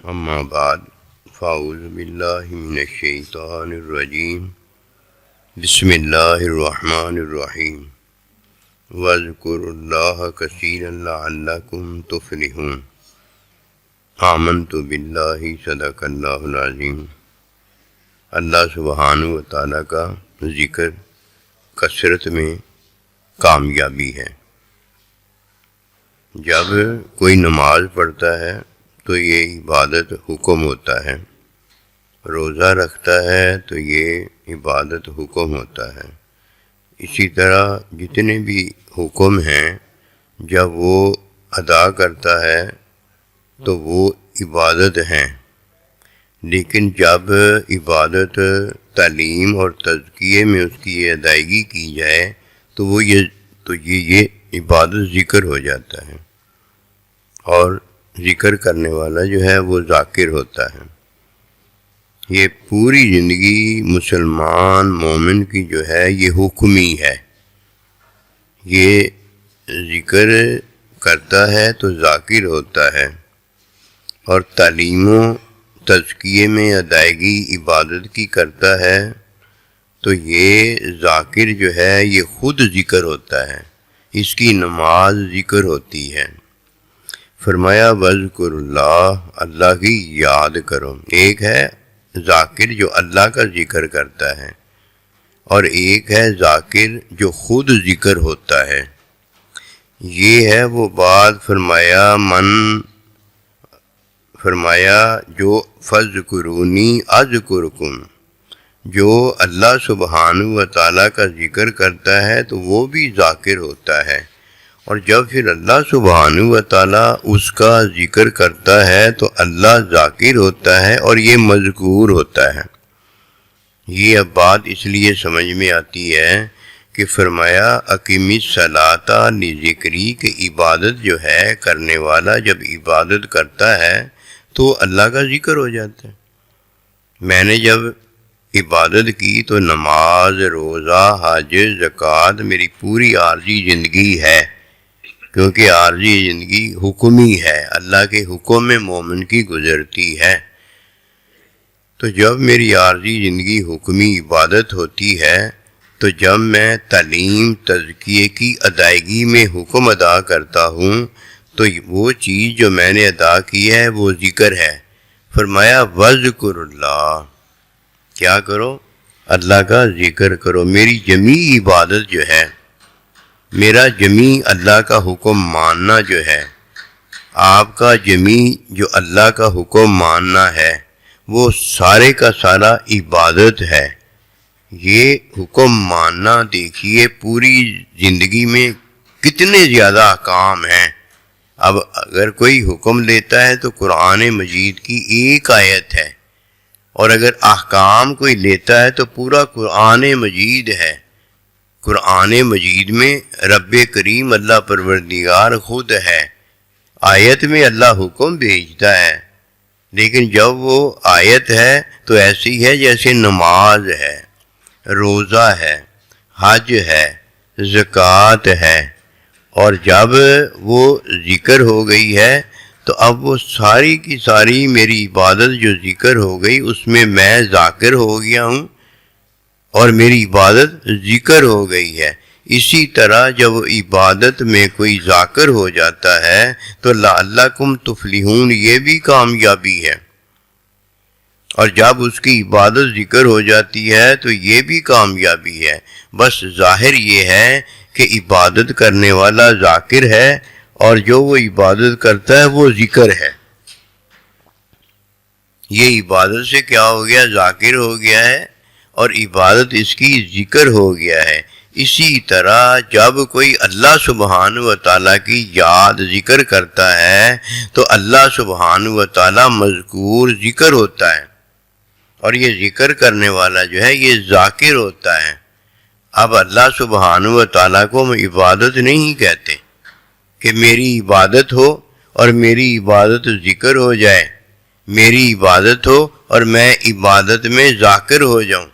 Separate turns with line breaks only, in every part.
اما بعد فاعوذ باللہ من الشیطان الرجیم بسم اللہ الرحمن الرحیم واذکروا اللہ کثیرا لعلکم تفلحون آمنت باللہ صدق اللہ العظیم۔ اللہ سبحانہ و تعالیٰ کا ذکر کثرت میں کامیابی ہے۔ جب کوئی نماز پڑھتا ہے تو یہ عبادت حکم ہوتا ہے، روزہ رکھتا ہے تو یہ عبادت حکم ہوتا ہے۔ اسی طرح جتنے بھی حکم ہیں جب وہ ادا کرتا ہے تو وہ عبادت ہیں، لیکن جب عبادت تعلیم اور تزکیے میں اس کی یہ ادائیگی کی جائے تو یہ عبادت ذکر ہو جاتا ہے، اور ذکر کرنے والا جو ہے وہ ذاکر ہوتا ہے۔ یہ پوری زندگی مسلمان مومن کی جو ہے یہ حکمی ہے، یہ ذکر کرتا ہے تو ذاکر ہوتا ہے، اور تعلیم و تزکیے میں ادائیگی عبادت کی کرتا ہے تو یہ ذاکر جو ہے یہ خود ذکر ہوتا ہے، اس کی نماز ذکر ہوتی ہے۔ فرمایا وَاذْكُرُوا اللہ، اللہ کی یاد کرو۔ ایک ہے ذاکر جو اللہ کا ذکر کرتا ہے، اور ایک ہے ذاکر جو خود ذکر ہوتا ہے۔ یہ ہے وہ بات فرمایا جو فَاذْكُرُونِي أَذْكُرْكُمْ، جو اللہ سبحانہ و تعالیٰ کا ذکر کرتا ہے تو وہ بھی ذاکر ہوتا ہے، اور جب پھر اللہ سبحانہ و تعالیٰ اس کا ذکر کرتا ہے تو اللہ ذاکر ہوتا ہے اور یہ مذکور ہوتا ہے۔ یہ اب بات اس لیے سمجھ میں آتی ہے کہ فرمایا اقیم الصلاۃ لذکری، کہ عبادت جو ہے کرنے والا جب عبادت کرتا ہے تو اللہ کا ذکر ہو جاتا ہے۔ میں نے جب عبادت کی تو نماز، روزہ، حج، زکوٰۃ میری پوری عارضی زندگی ہے، کیونکہ عارضی زندگی حکمی ہے، اللہ کے حکم میں مومن کی گزرتی ہے۔ تو جب میری عارضی زندگی حکمی عبادت ہوتی ہے تو جب میں تعلیم تزکیے کی ادائیگی میں حکم ادا کرتا ہوں تو وہ چیز جو میں نے ادا کی ہے وہ ذکر ہے۔ فرمایا وَاذْكُرُوا اللہ، کیا کرو؟ اللہ کا ذکر کرو۔ میری جمیع عبادت جو ہے، میرا جمیع اللہ کا حکم ماننا جو ہے، آپ کا جمیع جو اللہ کا حکم ماننا ہے، وہ سارے کا سارا عبادت ہے۔ یہ حکم ماننا دیکھیے پوری زندگی میں کتنے زیادہ احکام ہیں۔ اب اگر کوئی حکم لیتا ہے تو قرآن مجید کی ایک آیت ہے، اور اگر احکام کوئی لیتا ہے تو پورا قرآن مجید ہے۔ قرآن مجید میں رب کریم اللہ پروردگار خود ہے، آیت میں اللہ حکم بھیجتا ہے، لیکن جب وہ آیت ہے تو ایسی ہے جیسے نماز ہے، روزہ ہے، حج ہے، زکوٰۃ ہے، اور جب وہ ذکر ہو گئی ہے تو اب وہ ساری کی ساری میری عبادت جو ذکر ہو گئی اس میں ذاکر ہو گیا ہوں اور میری عبادت ذکر ہو گئی ہے۔ اسی طرح جب عبادت میں کوئی ذاکر ہو جاتا ہے تو لعلکم تفلحون، یہ بھی کامیابی ہے، اور جب اس کی عبادت ذکر ہو جاتی ہے تو یہ بھی کامیابی ہے۔ بس ظاہر یہ ہے کہ عبادت کرنے والا ذاکر ہے، اور جو وہ عبادت کرتا ہے وہ ذکر ہے۔ یہ عبادت سے کیا ہو گیا؟ ذاکر ہو گیا ہے، اور عبادت اس کی ذکر ہو گیا ہے۔ اسی طرح جب کوئی اللہ سبحانہ و تعالیٰ کی یاد ذکر کرتا ہے تو اللہ سبحانہ و تعالیٰ مذکور ذکر ہوتا ہے، اور یہ ذکر کرنے والا جو ہے یہ ذاکر ہوتا ہے۔ اب اللہ سبحانہ و تعالیٰ کو ہم عبادت نہیں کہتے کہ میری عبادت ہو اور میری عبادت ذکر ہو جائے، میری عبادت ہو اور میں عبادت میں ذاکر ہو جاؤں۔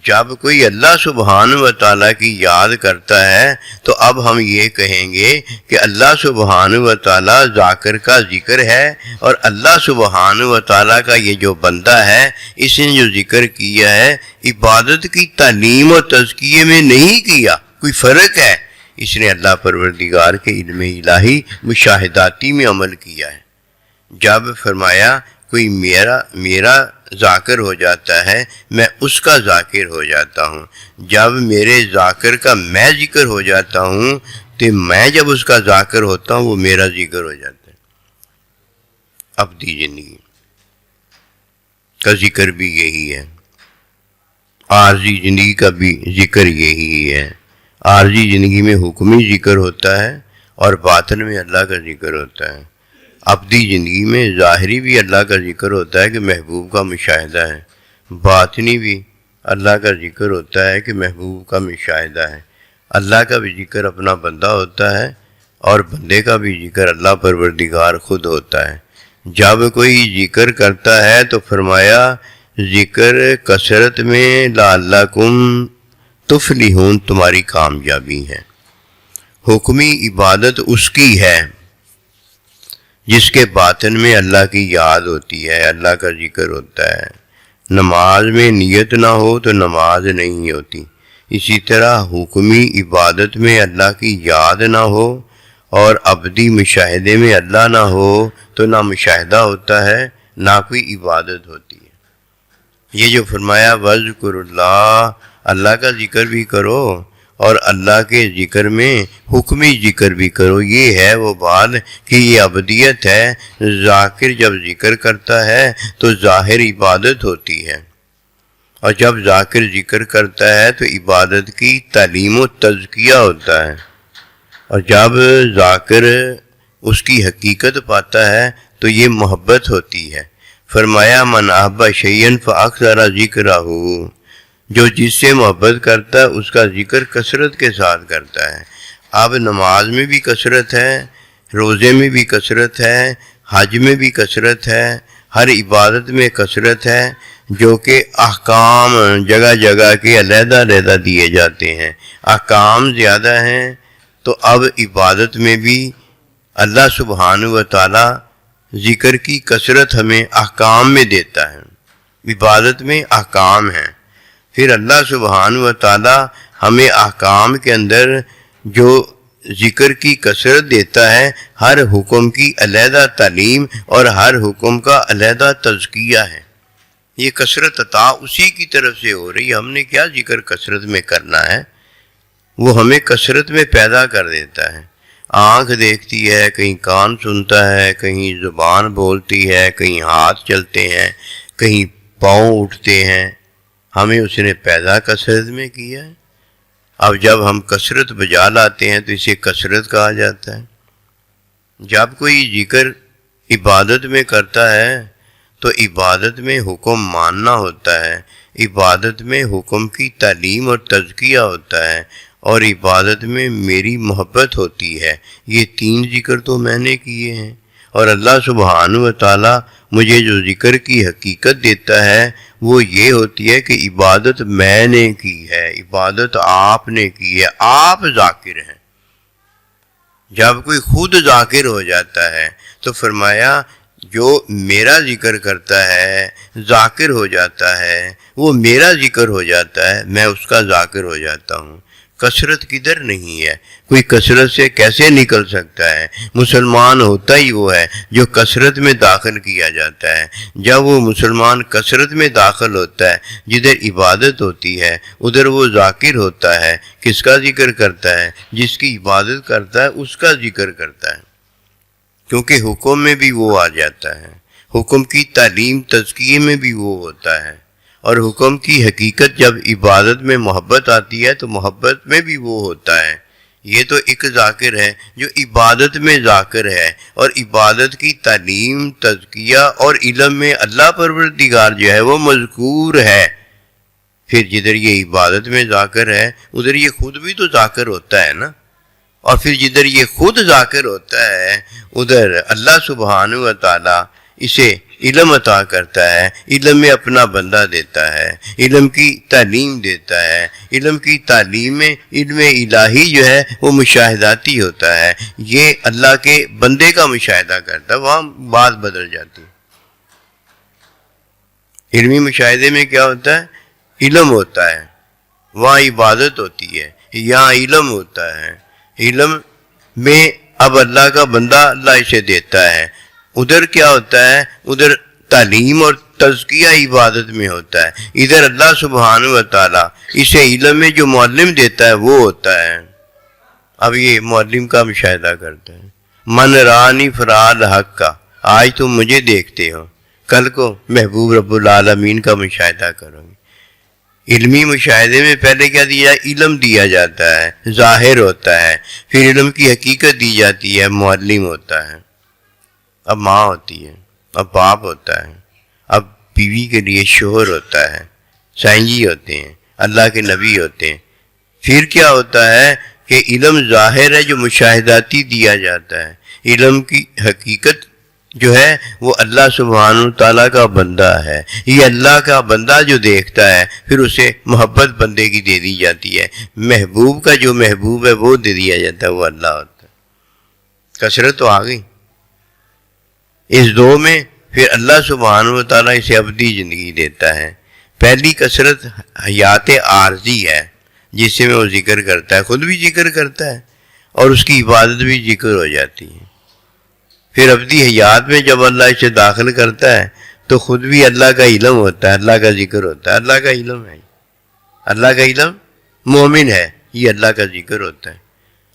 جب کوئی اللہ سبحانہ و تعالیٰ کی یاد کرتا ہے تو اب ہم یہ کہیں گے کہ اللہ سبحانہ و تعالیٰ ذاکر کا ذکر ہے، اور اللہ سبحانہ و تعالیٰ کا یہ جو بندہ ہے اس نے جو ذکر کیا ہے عبادت کی تعلیم اور تزکیے میں نہیں کیا، کوئی فرق ہے، اس نے اللہ پروردگار کے علم الہی مشاہداتی میں عمل کیا ہے۔ جب فرمایا کوئی میرا ذاکر ہو جاتا ہے میں اس کا ذاکر ہو جاتا ہوں، جب میرے ذاکر کا میں ذکر ہو جاتا ہوں تو میں جب اس کا ذاکر ہوتا ہوں وہ میرا ذکر ہو جاتا ہے۔ ابدی زندگی کا ذکر بھی یہی ہے، عارضی زندگی کا بھی ذکر یہی ہے۔ عارضی زندگی میں حکمی ذکر ہوتا ہے اور باطن میں اللہ کا ذکر ہوتا ہے۔ ابدی زندگی میں ظاہری بھی اللہ کا ذکر ہوتا ہے کہ محبوب کا مشاہدہ ہے، باطنی بھی اللہ کا ذکر ہوتا ہے کہ محبوب کا مشاہدہ ہے۔ اللہ کا بھی ذکر اپنا بندہ ہوتا ہے اور بندے کا بھی ذکر اللہ پروردگار خود ہوتا ہے۔ جب کوئی ذکر کرتا ہے تو فرمایا ذکر کثرت میں لعلکم تفلحون، تمہاری کامیابی ہے۔ حکمی عبادت اس کی ہے جس کے باطن میں اللہ کی یاد ہوتی ہے، اللہ کا ذکر ہوتا ہے۔ نماز میں نیت نہ ہو تو نماز نہیں ہوتی، اسی طرح حکمی عبادت میں اللہ کی یاد نہ ہو اور ابدی مشاہدے میں اللہ نہ ہو تو نہ مشاہدہ ہوتا ہے نہ کوئی عبادت ہوتی ہے۔ یہ جو فرمایا وَاذْكُرُوا اللَّهَ، اللہ کا ذکر بھی کرو اور اللہ کے ذکر میں حکمی ذکر بھی کرو، یہ ہے وہ بات کہ یہ ابدیت ہے۔ ذاکر جب ذکر کرتا ہے تو ظاہر عبادت ہوتی ہے، اور جب ذاکر ذکر کرتا ہے تو عبادت کی تعلیم و تزکیہ ہوتا ہے، اور جب ذاکر اس کی حقیقت پاتا ہے تو یہ محبت ہوتی ہے۔ فرمایا من احب شیئا فاکثر ذکرہ، جو جس سے محبت کرتا ہے اس کا ذکر کثرت کے ساتھ کرتا ہے۔ اب نماز میں بھی کثرت ہے، روزے میں بھی کثرت ہے، حج میں بھی کثرت ہے، ہر عبادت میں کثرت ہے، جو کہ احکام جگہ جگہ کے علیحدہ علیحدہ دیے جاتے ہیں۔ احکام زیادہ ہیں تو اب عبادت میں بھی اللہ سبحانہ و تعالی ذکر کی کثرت ہمیں احکام میں دیتا ہے۔ عبادت میں احکام ہیں، پھر اللہ سبحانہ و تعالی ہمیں احکام کے اندر جو ذکر کی کثرت دیتا ہے، ہر حکم کی علیحدہ تعلیم اور ہر حکم کا علیحدہ تزکیہ ہے۔ یہ کثرت عطا اسی کی طرف سے ہو رہی ہے، ہم نے کیا ذکر کثرت میں کرنا ہے، وہ ہمیں کثرت میں پیدا کر دیتا ہے۔ آنکھ دیکھتی ہے، کہیں کان سنتا ہے، کہیں زبان بولتی ہے، کہیں ہاتھ چلتے ہیں، کہیں پاؤں اٹھتے ہیں، ہمیں اس نے پیدا کثرت میں کیا ہے۔ اب جب ہم کثرت بجا لاتے ہیں تو اسے کثرت کہا جاتا ہے۔ جب کوئی ذکر عبادت میں کرتا ہے تو عبادت میں حکم ماننا ہوتا ہے، عبادت میں حکم کی تعلیم اور تزکیہ ہوتا ہے، اور عبادت میں میری محبت ہوتی ہے۔ یہ تین ذکر تو میں نے کیے ہیں، اور اللہ سبحانہ و تعالیٰ مجھے جو ذکر کی حقیقت دیتا ہے وہ یہ ہوتی ہے کہ عبادت میں نے کی ہے، عبادت آپ نے کی ہے، آپ ذاکر ہیں۔ جب کوئی خود ذاکر ہو جاتا ہے تو فرمایا جو میرا ذکر کرتا ہے ذاکر ہو جاتا ہے، وہ میرا ذکر ہو جاتا ہے، میں اس کا ذاکر ہو جاتا ہوں۔ کثرت کدھر نہیں ہے، کوئی کثرت سے کیسے نکل سکتا ہے؟ مسلمان ہوتا ہی وہ ہے جو کثرت میں داخل کیا جاتا ہے۔ جب وہ مسلمان کثرت میں داخل ہوتا ہے، جدھر عبادت ہوتی ہے ادھر وہ ذاکر ہوتا ہے۔ کس کا ذکر کرتا ہے؟ جس کی عبادت کرتا ہے اس کا ذکر کرتا ہے، کیونکہ حکم میں بھی وہ آ جاتا ہے، حکم کی تعلیم تزکیے میں بھی وہ ہوتا ہے، اور حکم کی حقیقت جب عبادت میں محبت آتی ہے تو محبت میں بھی وہ ہوتا ہے۔ یہ تو ایک ذاکر ہے جو عبادت میں ذاکر ہے، اور عبادت کی تعلیم تزکیہ اور علم میں اللہ پروردگار جو ہے وہ مذکور ہے۔ پھر جدھر یہ عبادت میں ذاکر ہے ادھر یہ خود بھی تو ذاکر ہوتا ہے نا، اور پھر جدھر یہ خود ذاکر ہوتا ہے ادھر اللہ سبحانہ و تعالی اسے علم عطا کرتا ہے، علم میں اپنا بندہ دیتا ہے، علم کی تعلیم دیتا ہے۔ علم کی تعلیم میں علم الہی جو ہے وہ مشاہداتی ہوتا ہے، یہ اللہ کے بندے کا مشاہدہ کرتا ہے، وہاں بات بدل جاتی ہے۔ علمی مشاہدے میں کیا ہوتا ہے؟ علم ہوتا ہے، وہاں عبادت ہوتی ہے، یہاں علم ہوتا ہے۔ علم میں اب اللہ کا بندہ اللہ اسے دیتا ہے، ادھر کیا ہوتا ہے؟ ادھر تعلیم اور تزکیہ عبادت میں ہوتا ہے، ادھر اللہ سبحانہ و تعالیٰ اسے علم میں جو معلم دیتا ہے وہ ہوتا ہے۔ اب یہ معلم کا مشاہدہ کرتا ہے، من رانی فراد حق کا، آج تم مجھے دیکھتے ہو، کل کو محبوب رب العالمین کا مشاہدہ کرو گے۔ علمی مشاہدے میں پہلے کیا دیا؟ علم دیا جاتا ہے، ظاہر ہوتا ہے، پھر علم کی حقیقت دی جاتی ہے، معلم ہوتا ہے، اب ماں ہوتی ہے، اب باپ ہوتا ہے، اب بیوی کے لیے شوہر ہوتا ہے، سائنجی ہوتے ہیں، اللہ کے نبی ہوتے ہیں۔ پھر کیا ہوتا ہے کہ علم ظاہر ہے جو مشاہداتی دیا جاتا ہے، علم کی حقیقت جو ہے وہ اللہ سبحانہ تعالیٰ کا بندہ ہے، یہ اللہ کا بندہ جو دیکھتا ہے پھر اسے محبت بندے کی دے دی جاتی ہے، محبوب کا جو محبوب ہے وہ دے دیا جاتا ہے، وہ اللہ ہوتا ہے۔ کثرت تو آ گئی اس دو میں، پھر اللہ سبحانہ تعالیٰ اسے ابدی زندگی دیتا ہے۔ پہلی کثرت حیات عارضی ہے جس سے میں وہ ذکر کرتا ہے، خود بھی ذکر کرتا ہے اور اس کی عبادت بھی ذکر ہو جاتی ہے۔ پھر ابدی حیات میں جب اللہ اسے داخل کرتا ہے تو خود بھی اللہ کا علم ہوتا ہے، اللہ کا ذکر ہوتا ہے، اللہ کا علم ہے، اللہ کا علم مومن ہے، یہ اللہ کا ذکر ہوتا ہے،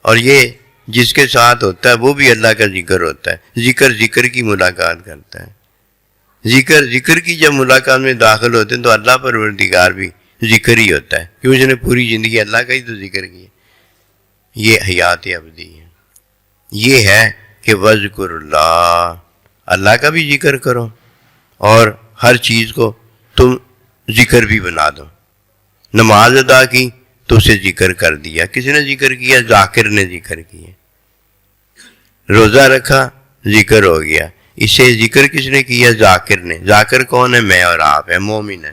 اور یہ جس کے ساتھ ہوتا ہے وہ بھی اللہ کا ذکر ہوتا ہے۔ ذکر کی ملاقات کرتا ہے، ذکر کی جب ملاقات میں داخل ہوتے ہیں تو اللہ پروردگار بھی ذکر ہی ہوتا ہے، کیونکہ اس نے پوری زندگی اللہ کا ہی تو ذکر کیا۔ یہ حیات ابدی ہے، یہ ہے کہ وذکر اللہ، اللہ کا بھی ذکر کرو اور ہر چیز کو تم ذکر بھی بنا دو۔ نماز ادا کی تو اسے ذکر کر دیا، کس نے ذکر کیا؟ ذاکر نے ذکر کیا۔ روزہ رکھا، ذکر ہو گیا، اسے ذکر کس نے کیا؟ ذاکر نے۔ ذاکر کون ہے؟ میں اور آپ ہے، مومن ہے۔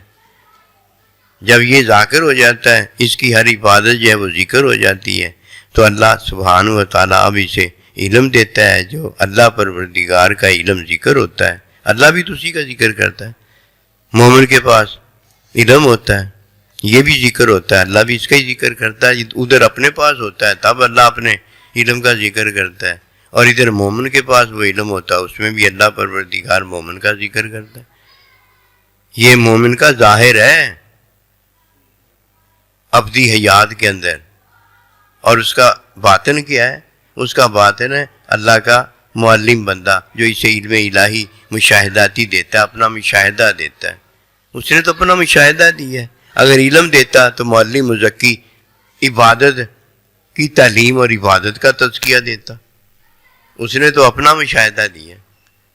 جب یہ ذاکر ہو جاتا ہے، اس کی ہر عبادت جو ہے وہ ذکر ہو جاتی ہے، تو اللہ سبحانہ و تعالیٰ اب اسے علم دیتا ہے، جو اللہ پروردگار کا علم ذکر ہوتا ہے۔ اللہ بھی تو اسی کا ذکر کرتا ہے، مومن کے پاس علم ہوتا ہے، یہ بھی ذکر ہوتا ہے، اللہ بھی اس کا ہی ذکر کرتا ہے۔ ادھر اپنے پاس ہوتا ہے تب اللہ اپنے علم کا ذکر کرتا ہے، اور ادھر مومن کے پاس وہ علم ہوتا ہے، اس میں بھی اللہ پروردگار مومن کا ذکر کرتا ہے۔ یہ مومن کا ظاہر ہے ابدی حیات کے اندر، اور اس کا باطن کیا ہے؟ اس کا باطن ہے اللہ کا معلم بندہ جو اسے علم الہی مشاہداتی دیتا ہے، اپنا مشاہدہ دیتا ہے۔ اس نے تو اپنا مشاہدہ دیا ہے، اگر علم دیتا تو معلم مزکی عبادت کی تعلیم اور عبادت کا تزکیہ دیتا، اس نے تو اپنا مشاہدہ دیا۔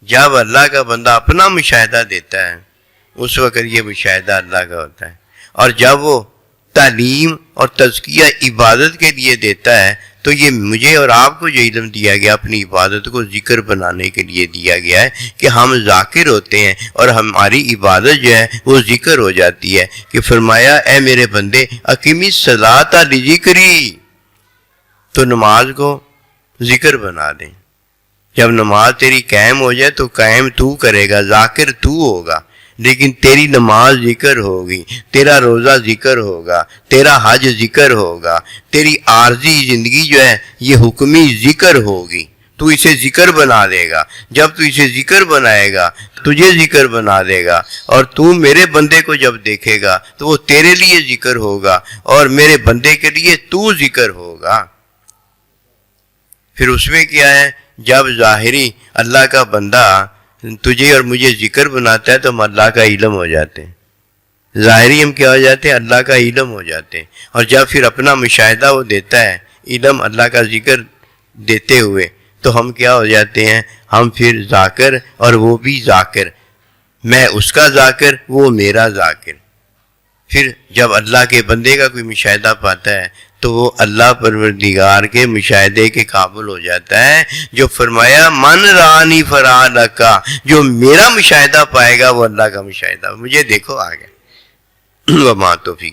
جب اللہ کا بندہ اپنا مشاہدہ دیتا ہے اس وقت یہ مشاہدہ اللہ کا ہوتا ہے، اور جب وہ تعلیم اور تزکیہ عبادت کے لیے دیتا ہے تو یہ مجھے اور آپ کو جو علم دیا گیا اپنی عبادت کو ذکر بنانے کے لیے دیا گیا ہے کہ ہم ذاکر ہوتے ہیں اور ہماری عبادت جو ہے وہ ذکر ہو جاتی ہے۔ کہ فرمایا اے میرے بندے اقیمی الصلاۃ لذکری، تو نماز کو ذکر بنا دیں۔ جب نماز تیری قائم ہو جائے تو قائم تو کرے گا، ذاکر تو ہوگا، لیکن تیری نماز ذکر ہوگی، تیرا روزہ ذکر ہوگا، تیرا حج ذکر ہوگا، تیری عارضی زندگی جو ہے یہ حکمی ذکر ہوگی، تو اسے ذکر بنا دے گا۔ جب تو اسے ذکر بنائے گا تجھے ذکر بنا دے گا، اور تو میرے بندے کو جب دیکھے گا تو وہ تیرے لیے ذکر ہوگا اور میرے بندے کے لیے تو ذکر ہوگا۔ پھر اس میں کیا ہے؟ جب ظاہری اللہ کا بندہ تجھے اور مجھے ذکر بناتا ہے تو ہم اللہ کا علم ہو جاتے ہیں، ظاہری ہم کیا ہو جاتے ہیں؟ اللہ کا علم ہو جاتے ہیں۔ اور جب پھر اپنا مشاہدہ وہ دیتا ہے علم اللہ کا ذکر دیتے ہوئے تو ہم کیا ہو جاتے ہیں؟ ہم پھر ذاکر اور وہ بھی ذاکر، میں اس کا ذاکر وہ میرا ذاکر۔ پھر جب اللہ کے بندے کا کوئی مشاہدہ پاتا ہے تو وہ اللہ پروردگار کے مشاہدے کے قابل ہو جاتا ہے. جو فرمایا من رانی فرا کا، جو میرا مشاہدہ پائے گا وہ اللہ کا مشاہدہ. مجھے دیکھو آگے. وما توفیق